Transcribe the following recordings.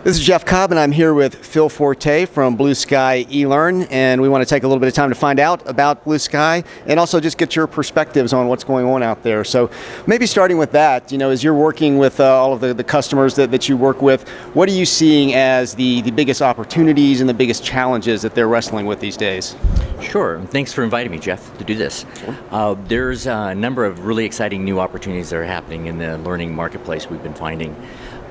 This is Jeff Cobb, and I'm here with Phil Forte from Blue Sky eLearn, and we want to take a little bit of time to find out about Blue Sky and also just get your perspectives on what's going on out there. So maybe starting with that, as you're working with all of the customers that you work with, what are you seeing as the biggest opportunities and the biggest challenges that they're wrestling with these days? Sure. Thanks for inviting me, Jeff, to do this. Sure. There's a number of really exciting new opportunities that are happening in the learning marketplace we've been finding.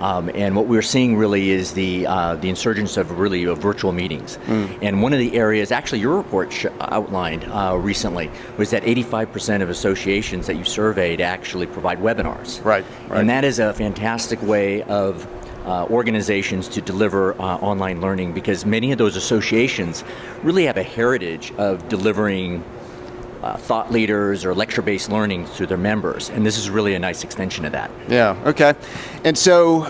And what we're seeing really is the insurgence of virtual meetings. And one of the areas, actually your report outlined recently, was that 85% of associations that you surveyed actually provide webinars. Right. And that is a fantastic way of organizations to deliver online learning, because many of those associations really have a heritage of delivering thought leaders or lecture-based learning to their members, and this is really a nice extension of that. Yeah, okay. And so,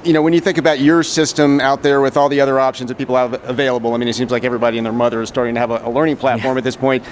when you think about your system out there with all the other options that people have available, it seems like everybody and their mother is starting to have a learning platform at this point.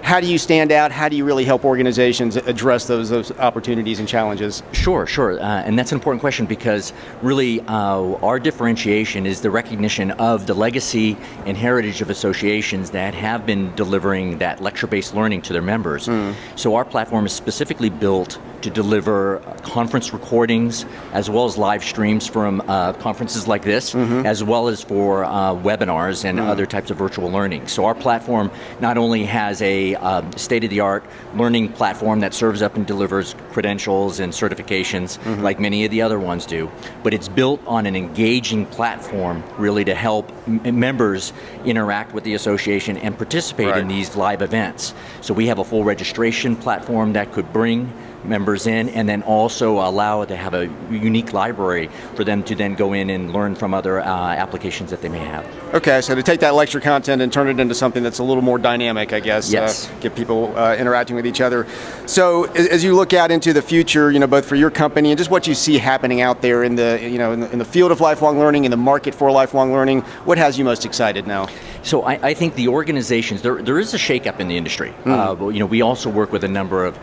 How do you stand out? How do you really help organizations address those opportunities and challenges? Sure. And that's an important question, because really our differentiation is the recognition of the legacy and heritage of associations that have been delivering that lecture-based learning to their members. So our platform is specifically built to deliver conference recordings as well as live streams from conferences like this, as well as for webinars and other types of virtual learning. So our platform not only has a state-of-the-art learning platform that serves up and delivers credentials and certifications like many of the other ones do, but it's built on an engaging platform really to help members interact with the association and participate in these live events. So we have a full registration platform that could bring members in, and then also allow it to have a unique library for them to then go in and learn from other applications that they may have. Okay, so to take that lecture content and turn it into something that's a little more dynamic, I guess. Yes. Get people interacting with each other. So as you look out into the future, both for your company and just what you see happening out there in the in the field of lifelong learning, in the market for lifelong learning, what has you most excited now? So I think the organizations, there is a shakeup in the industry. We also work with a number of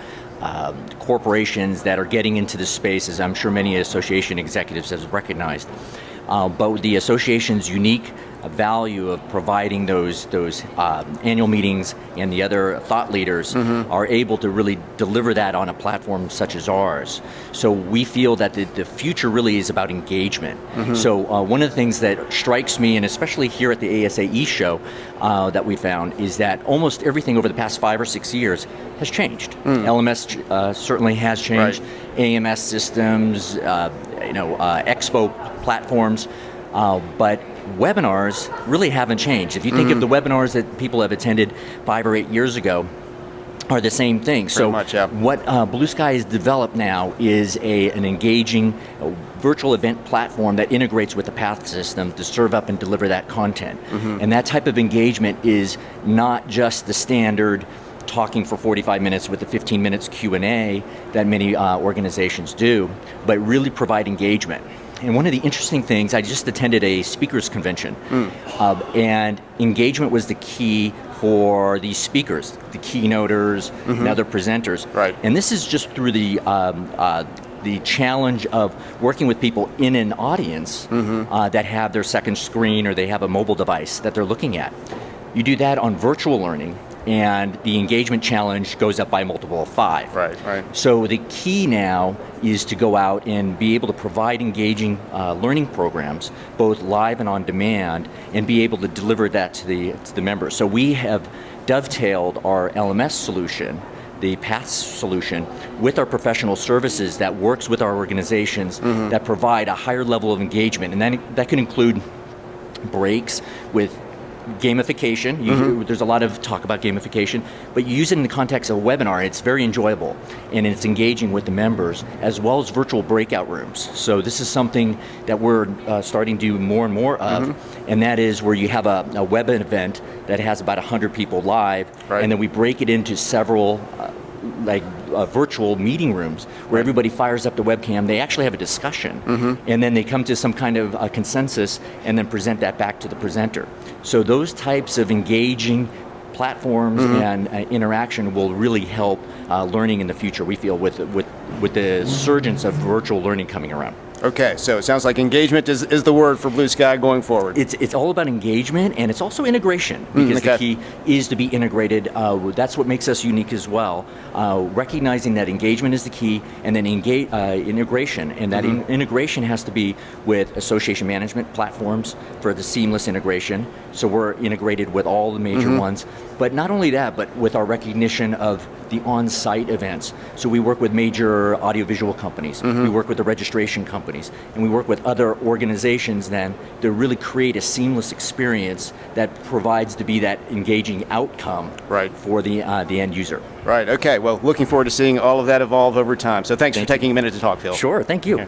corporations that are getting into this space, as I'm sure many association executives have recognized. But the association's unique value of providing those annual meetings and the other thought leaders are able to really deliver that on a platform such as ours. So we feel that the future really is about engagement. So one of the things that strikes me, and especially here at the ASAE show that we found, is that almost everything over the past 5 or 6 years has changed. LMS certainly has changed. AMS systems, expo platforms, but webinars really haven't changed. If you think of the webinars that people have attended 5 or 8 years ago, are the same thing. So what Blue Sky has developed now is an engaging virtual event platform that integrates with the PATH system to serve up and deliver that content. And that type of engagement is not just the standard talking for 45 minutes with the 15 minutes Q&A that many organizations do, but really provide engagement. And one of the interesting things, I just attended a speakers convention, and engagement was the key for these speakers, the keynoters, and other presenters. And this is just through the challenge of working with people in an audience that have their second screen or they have a mobile device that they're looking at. You do that on virtual learning, and the engagement challenge goes up by a multiple of 5. Right. So the key now is to go out and be able to provide engaging learning programs, both live and on demand, and be able to deliver that to the members. So we have dovetailed our LMS solution, the PATH solution, with our professional services that works with our organizations that provide a higher level of engagement. And then that can include breaks with gamification. There's a lot of talk about gamification, but you use it in the context of a webinar. It's very enjoyable and it's engaging with the members, as well as virtual breakout rooms. So this is something that we're starting to do more and more of, and that is where you have a web event that has about 100 people live, and then we break it into several virtual meeting rooms where everybody fires up the webcam. They actually have a discussion, and then they come to some kind of consensus and then present that back to the presenter. So those types of engaging platforms and interaction will really help learning in the future, we feel, with the surgence of virtual learning coming around. Okay, so it sounds like engagement is the word for Blue Sky going forward. It's all about engagement, and it's also integration, because okay. the key is to be integrated. That's what makes us unique as well. Recognizing that engagement is the key, and then integration, and that integration has to be with association management platforms for the seamless integration. So we're integrated with all the major ones, but not only that, but with our recognition of the on-site events. So we work with major audiovisual companies, we work with the registration companies, and we work with other organizations then to really create a seamless experience that provides to be that engaging outcome for the end user. Right, okay, well, looking forward to seeing all of that evolve over time. So thanks for taking a minute to talk, Phil. Sure, thank you. Yeah.